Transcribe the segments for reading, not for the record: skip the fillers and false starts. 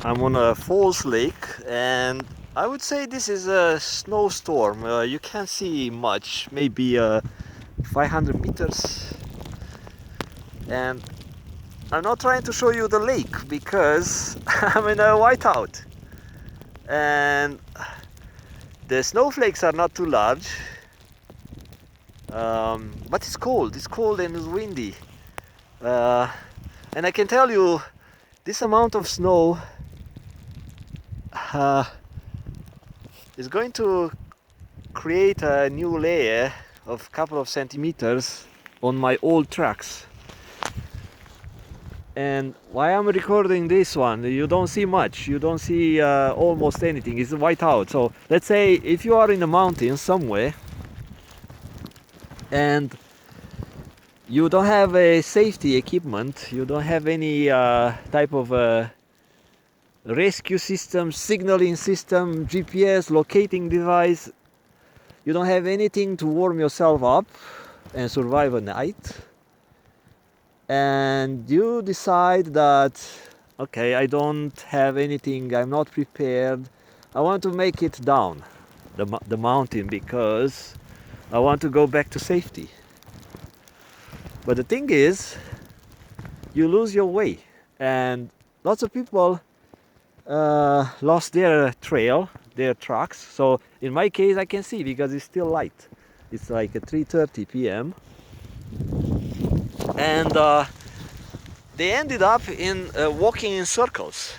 I'm on a falls lake, and I would say this is a snowstorm. You can't see much, maybe 500 meters. And I'm not trying to show you the lake because I'm in a whiteout. And the snowflakes are not too large. But it's cold. It's cold and it's windy. And I can tell you, this amount of snow is going to create a new layer of a couple of centimeters on my old tracks. And why I'm recording this one, you don't see much, you don't see almost anything, it's white out. So let's say if you are in the mountains somewhere and you don't have a safety equipment, you don't have any type of rescue system, signaling system, GPS, locating device, you don't have anything to warm yourself up and survive a night, and you decide that, okay, I don't have anything, I'm not prepared, I want to make it down the mountain because I want to go back to safety. But the thing is, you lose your way, and lots of people lost their trail, their tracks. So in my case I can see because it's still light. It's like 3:30 p.m. and they ended up in walking in circles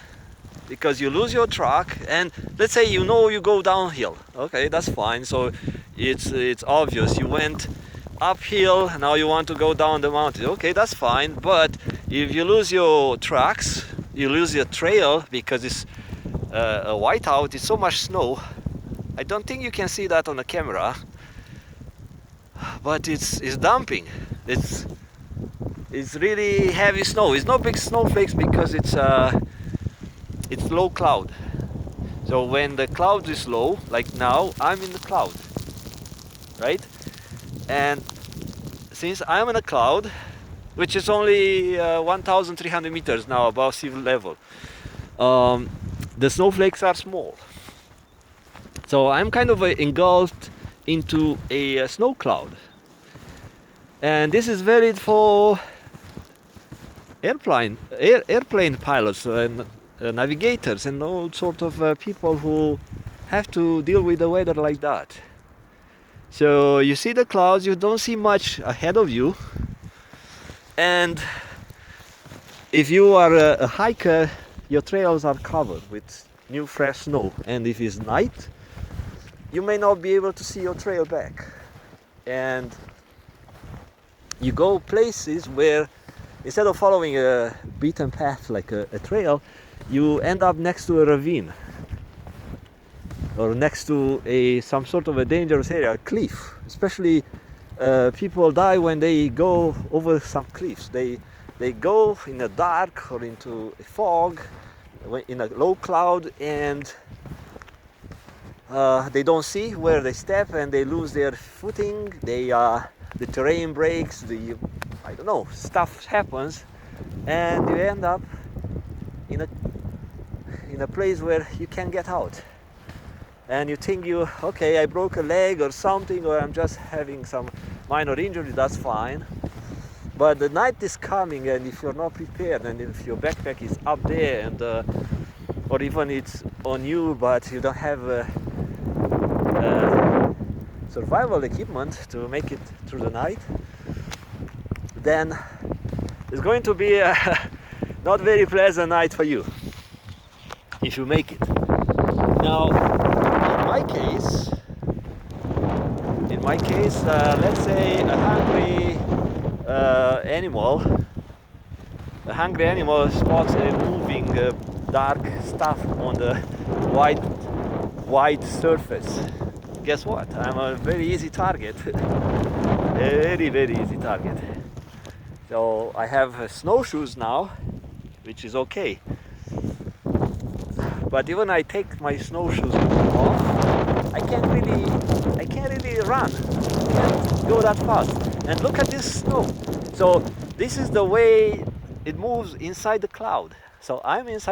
because you lose your track. And let's say you go downhill, okay, that's fine. So it's obvious you went uphill, now you want to go down the mountain, okay, that's fine. But if you lose your tracks, you lose your trail because it's a whiteout, it's so much snow. I don't think you can see that on the camera, but it's dumping. It's really heavy snow. It's not big snowflakes because it's low cloud. So when the cloud is low, like now, I'm in the cloud, right? And since I'm in a cloud, which is only 1,300 meters now above sea level, the snowflakes are small. So I'm kind of engulfed into a snow cloud. And this is valid for airplane pilots and navigators and all sort of people who have to deal with the weather like that. So you see the clouds, you don't see much ahead of you. And if you are a hiker, your trails are covered with new fresh snow. And if it's night, you may not be able to see your trail back. And you go places where instead of following a beaten path like a trail, you end up next to a ravine or next to some sort of a dangerous area, a cliff. Especially people die when they go over some cliffs. They go in the dark or into a fog, in a low cloud, and they don't see where they step and they lose their footing. The terrain breaks, I don't know, stuff happens, and you end up in a place where you can't get out. And you think okay, I broke a leg or something, or I'm just having some minor injury, that's fine. But the night is coming, and if you're not prepared, and if your backpack is up there, and or even it's on you, but you don't have survival equipment to make it through the night, then it's going to be a not very pleasant night for you if you make it. Now, in my case, let's say a hungry animal spots a moving dark stuff on the white surface. Guess what? I'm a very easy target. Very, very easy target. So I have snowshoes now, which is okay. But even I take my snowshoes off, I can't really run. I can't go that fast. And look at this snow. So this is the way it moves inside the cloud. So I'm inside